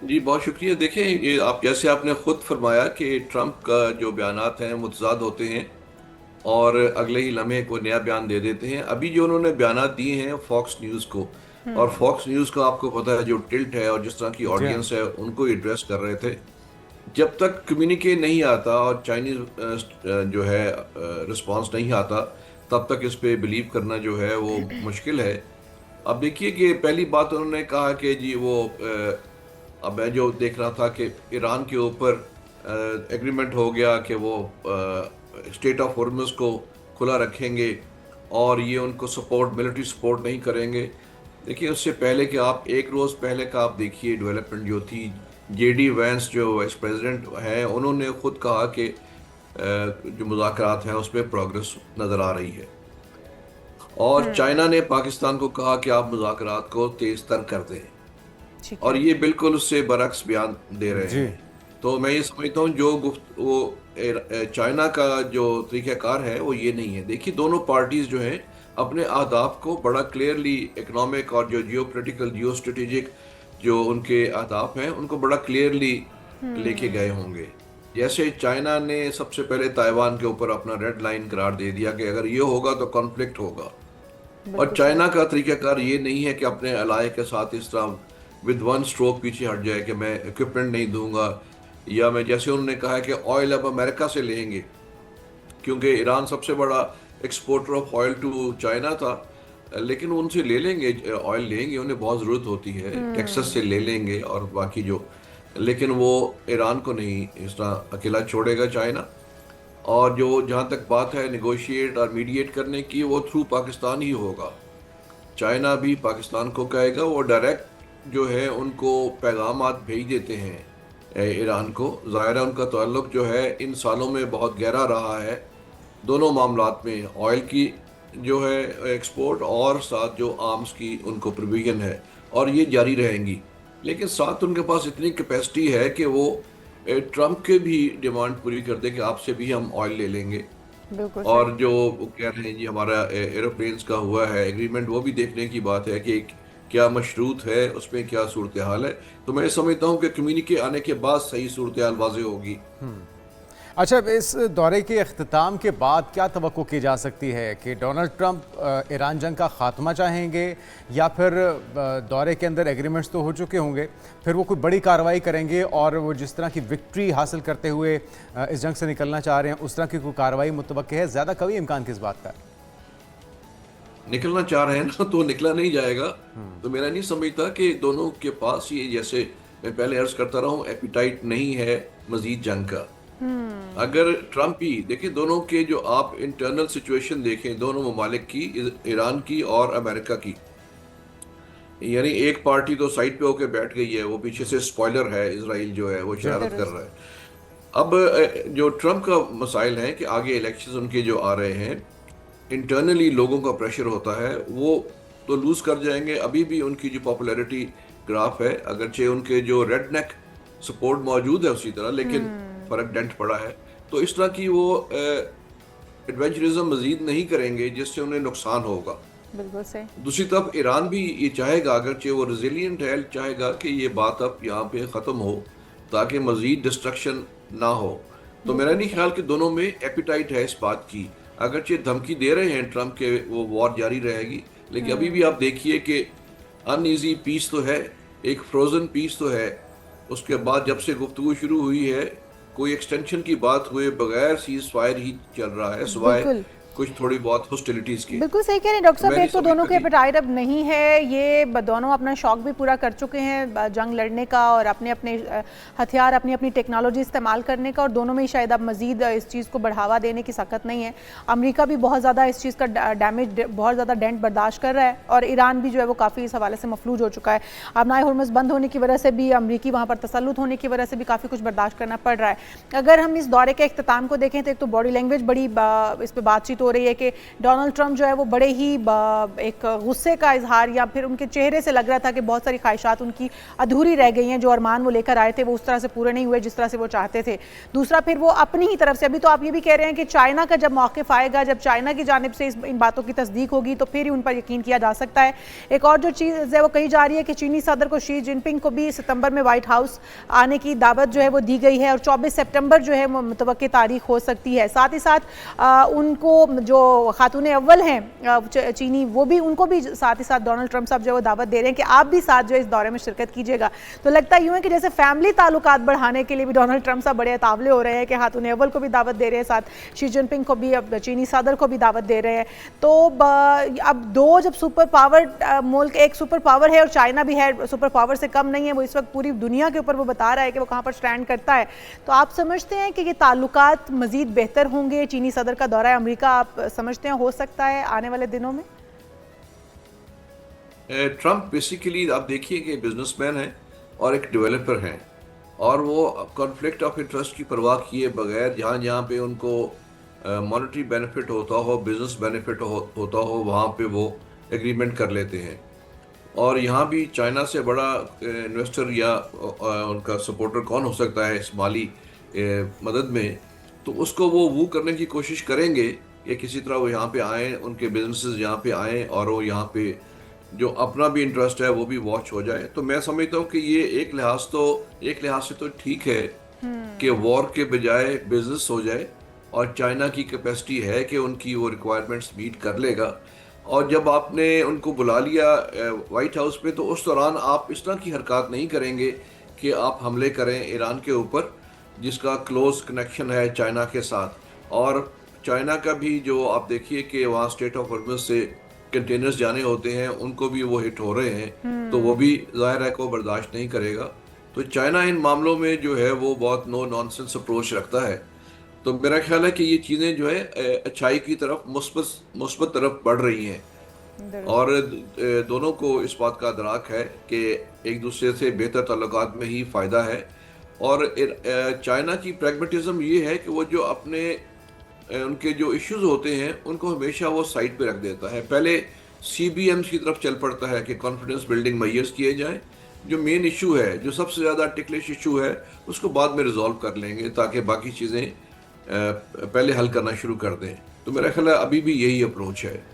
जी बहुत शुक्रिया। देखें, ये आप जैसे आपने खुद फरमाया कि ट्रंप का जो बयानात हैं मुतजाद होते हैं और अगले ही लम्हे को नया बयान दे देते हैं। अभी जो उन्होंने बयानात दिए हैं फॉक्स न्यूज़ को, और फॉक्स न्यूज़ का आपको पता है जो टिल्ट है और जिस तरह की जी हाँ। ऑडियंस है उनको एड्रेस कर रहे थे। जब तक कम्युनिके नहीं आता और चाइनीज जो है रिस्पांस नहीं आता, तब तक इस पे बिलीव करना जो है वो मुश्किल है। अब देखिए कि पहली बात उन्होंने कहा कि जी वो अब मैं जो देख रहा था कि ईरान के ऊपर एग्रीमेंट हो गया कि वो स्टेट ऑफ हॉर्मुज़ को खुला रखेंगे और ये उनको सपोर्ट, मिलिट्री सपोर्ट नहीं करेंगे। देखिए उससे पहले कि आप एक रोज़ पहले का आप देखिए डेवलपमेंट जो थी, जेडी वैंस जो वाइस प्रेसिडेंट हैं उन्होंने खुद कहा कि जो मुज़ाकरात हैं उसमें प्रोग्रेस नज़र आ रही है। और चाइना ने पाकिस्तान को कहा कि आप मुज़ाकरात को तेज़ तर कर दें, ठीक और है। ये बिल्कुल उससे बरक्स बयान दे रहे जी। हैं। तो मैं ये समझता हूँ जो वो चाइना का जो तरीक़ाकार है वो ये नहीं है। देखिए दोनों पार्टीज जो हैं अपने अहदाफ को बड़ा क्लियरली, इकोनॉमिक और जो जियो पोलिटिकल जियो स्ट्रेटेजिक जो उनके अहदाफ हैं उनको बड़ा क्लियरली लेके गए होंगे। जैसे चाइना ने सबसे पहले ताइवान के ऊपर अपना रेड लाइन करार दे दिया कि अगर ये होगा तो कॉन्फ्लिक्ट होगा। और बिल्कुल सही। चाइना का तरीकाकार ये नहीं है कि अपने अलाय के साथ इस तरह विद वन स्ट्रोक पीछे हट जाए कि मैं इक्विपमेंट नहीं दूंगा, या मैं जैसे उन्होंने कहा है कि ऑयल अब अमेरिका से लेंगे, क्योंकि ईरान सबसे बड़ा exporter of oil to China था। लेकिन वो उनसे ले लेंगे, ऑयल लेंगे, उन्हें बहुत ज़रूरत होती है, टेक्सास से ले लेंगे और बाकी जो, लेकिन वो ईरान को नहीं इस तरह अकेला छोड़ेगा चाइना। और जो जहाँ तक बात है निगोशिएट और मीडिएट करने की, वो थ्रू पाकिस्तान ही होगा। चाइना भी पाकिस्तान को कहेगा, वो डायरेक्ट जो है उनको पैगामात भेज देते हैं ईरान को। ज़ाहिर है उनका ताल्लुक जो है इन सालों में बहुत गहरा रहा है दोनों मामलात में, ऑयल की जो है एक्सपोर्ट और साथ जो आर्म्स की उनको प्रोविजन है, और ये जारी रहेंगी। लेकिन साथ उनके पास इतनी कैपेसिटी है कि वो ट्रंप के भी डिमांड पूरी कर दे कि आपसे भी हम ऑयल ले लेंगे। बिल्कुल सही। और जो वो कह रहे हैं जी हमारा एरोप्लेन्स का हुआ है एग्रीमेंट, वो भी देखने की बात है कि क्या मशरूत है, उसमें क्या सूरत हाल है। तो मैं समझता हूँ कि कम्युनिके आने के बाद सही सूरत हाल वाज़ेह होगी। अच्छा, इस दौरे के अख्ताम के बाद क्या तवक्को की जा सकती है कि डोनाल्ड ट्रंप ईरान जंग का ख़ात्मा चाहेंगे, या फिर दौरे के अंदर एग्रीमेंट्स तो हो चुके होंगे, फिर वो कोई बड़ी कार्रवाई करेंगे और वो जिस तरह की विक्ट्री हासिल करते हुए इस जंग से निकलना चाह रहे हैं, उस तरह की कोई कार्रवाई मुतवक्के है? ज़्यादा कभी इम्कान किस बात का है? निकलना चाह रहे हैं ना तो निकला नहीं जाएगा। तो मेरा नहीं समझता कि दोनों के पास ये, जैसे मैं पहले अर्ज करता रहा हूँ, एपिटाइट नहीं है मजीद जंग का। अगर ट्रंप ही देखिए, दोनों के जो आप इंटरनल सिचुएशन देखें दोनों ममालिक की, ईरान की और अमेरिका की, यानी एक पार्टी तो साइड पे होके बैठ गई है, वो पीछे से स्पॉइलर है, इसराइल जो है वो जी हाँ। शरारत कर रहा दुरुस्त। है। अब जो ट्रंप का मसाइल है कि आगे इलेक्शंस उनके जो आ रहे हैं, इंटरनली लोगों का प्रेशर होता है, वो तो लूज कर जाएंगे। अभी भी उनकी जो पॉपुलैरिटी ग्राफ है, अगरचे उनके जो रेड नेक सपोर्ट मौजूद है उसी तरह, लेकिन फर्क डेंट पड़ा है। तो इस तरह की वो एडवेंचरिज्म मजीद नहीं करेंगे जिससे उन्हें नुकसान होगा। बिल्कुल सही। दूसरी तरफ ईरान भी ये चाहेगा, अगरचे वो रेजिलियंट है, चाहेगा कि ये बात अब यहाँ पे ख़त्म हो ताकि मजीद डिस्ट्रक्शन ना हो। तो मेरा बिल्कुल नहीं सही। ख्याल कि दोनों में एपिटाइट है इस बात की। अगरचे धमकी दे रहे हैं ट्रंप के वो वॉर जारी रहेगी, लेकिन अभी भी आप देखिए कि अनईजी पीस तो है, एक फ्रोजन पीस तो है। उसके बाद जब से गुफ्तगू शुरू हुई है, कोई एक्सटेंशन की बात हुए बगैर सीज फायर ही चल रहा है, सिवाय बिल्कुल। कुछ थोड़ी बहुत हॉस्टिलिटीज के। बिल्कुल सही कह रहे हैं डॉक्टर तो साहब। मैं नहीं एक तो दोनों समझता के कि एपेटाइट अब नहीं है, ये दोनों अपना शौक भी पूरा कर चुके हैं जंग लड़ने का और अपने अपने हथियार, अपनी अपनी टेक्नोलॉजी इस्तेमाल करने का, और दोनों में ही शायद अब मजीद इस चीज़ को बढ़ावा देने की सकत नहीं है। अमेरिका भी बहुत ज़्यादा इस चीज़ का डैमेज, बहुत ज़्यादा डेंट बर्दाश्त कर रहा है, और ईरान भी जो है वो काफ़ी इस हवाले से मफलूज हो चुका है। अब नाए हुर्मुज़ बंद होने की वजह से भी, अमरीकी वहाँ पर तसल्लुत होने की वजह से भी काफ़ी कुछ बर्दाश्त करना पड़ रहा है। अगर हम इस दौरे के अख्ताम को देखें तो एक तो बॉडी लैंग्वेज बड़ी इस पर बातचीत हो हो रही है कि डोनाल्ड ट्रंप जो है वो बड़े ही एक गुस्से का इजहार, या फिर उनके चेहरे से लग रहा था कि बहुत सारी ख्वाहिशात उनकी अधूरी रह गई हैं, जो अरमान वो लेकर आए थे वो उस तरह से पूरे नहीं हुए जिस तरह से वो चाहते थे। दूसरा फिर वो अपनी ही तरफ से, अभी तो आप ये भी कह रहे हैं कि चाइना का जब मौक़िफ़ आएगा, जब चाइना की जानिब से इन बातों की तस्दीक होगी तो फिर ही उन पर यकीन किया जा सकता है। एक और जो चीज़ है वो कही जा रही है कि चीनी सदर को शी जिनपिंग को भी सितंबर में व्हाइट हाउस आने की दावत जो है वो दी गई है और 24 सितंबर जो है वो मुतवक्की तारीख हो सकती है। साथ ही साथ उनको जो खातून अव्वल हैं चीनी, वो भी, उनको भी साथ ही साथ डोनाल्ड ट्रंप साहब जो है वो दावत दे रहे हैं कि आप भी साथ जो इस दौरे में शिरकत कीजिएगा। तो लगता यूँ है कि जैसे फैमिली ताल्लुकात बढ़ाने के लिए भी डोनाल्ड ट्रंप साहब बड़े तावले हो रहे हैं कि खातून अव्वल को भी दावत दे रहे हैं, साथ शी जिनपिंग को भी, अब चीनी सदर को भी दावत दे रहे हैं। तो अब दो जब सुपर पावर मुल्क, एक सुपर पावर है और चाइना भी है, सुपर पावर से कम नहीं है, वो इस वक्त पूरी दुनिया के ऊपर वो बता रहा है कि वो कहाँ पर स्टैंड करता है। तो आप समझते हैं कि ये ताल्लुकात मज़ीद बेहतर होंगे? चीनी सदर का दौरा अमेरिका आप समझते हैं हो सकता है आने वाले दिनों में? ट्रंप बेसिकली आप देखिए कि बिजनेसमैन है और एक डेवलपर हैं, और वो कॉन्फ्लिक्ट ऑफ इंटरेस्ट की परवाह किए बगैर जहाँ जहाँ पे उनको मॉनेटरी बेनिफिट होता हो, बिजनेस बेनिफिट होता हो, वहाँ पे वो एग्रीमेंट कर लेते हैं। और यहाँ भी चाइना से बड़ा इन्वेस्टर या उनका सपोर्टर कौन हो सकता है इस माली मदद में, तो उसको वो करने की कोशिश करेंगे कि किसी तरह वो यहाँ पे आएँ, उनके बिजनेसेस यहाँ पे आएँ और वो यहाँ पे जो अपना भी इंटरेस्ट है वो भी वॉच हो जाए। तो मैं समझता हूँ कि ये एक लिहाज से तो ठीक है कि वॉर के बजाय बिजनेस हो जाए, और चाइना की कैपेसिटी है कि उनकी वो रिक्वायरमेंट्स मीट कर लेगा। और जब आपने उनको बुला लिया वाइट हाउस पे, तो उस दौरान आप इस तरह की हरकत नहीं करेंगे कि आप हमले करें ईरान के ऊपर, जिसका क्लोज कनेक्शन है चाइना के साथ। और चाइना का भी जो आप देखिए कि वहाँ स्टेट ऑफ हॉर्मुज़ से कंटेनर्स जाने होते हैं, उनको भी वो हिट हो रहे हैं, तो वो भी जाहिर है को बर्दाश्त नहीं करेगा। तो चाइना इन मामलों में जो है वो बहुत नो नॉनसेंस अप्रोच रखता है। तो मेरा ख्याल है कि ये चीज़ें जो है अच्छाई की तरफ, मुस्बत तरफ बढ़ रही हैं, और दोनों को इस बात का अदराक है कि एक दूसरे से बेहतर ताल्लुकात में ही फ़ायदा है। और चाइना की प्रैग्मेटिज्म ये है कि वो जो अपने उनके जो इश्यूज होते हैं उनको हमेशा वो साइड पे रख देता है। पहले CBMs की तरफ चल पड़ता है कि कॉन्फिडेंस बिल्डिंग मेजर्स किए जाएं, जो मेन इशू है, जो सबसे ज़्यादा टिकलिश इशू है, उसको बाद में रिजॉल्व कर लेंगे ताकि बाकी चीज़ें पहले हल करना शुरू कर दें। तो मेरा ख्याल है अभी भी यही अप्रोच है।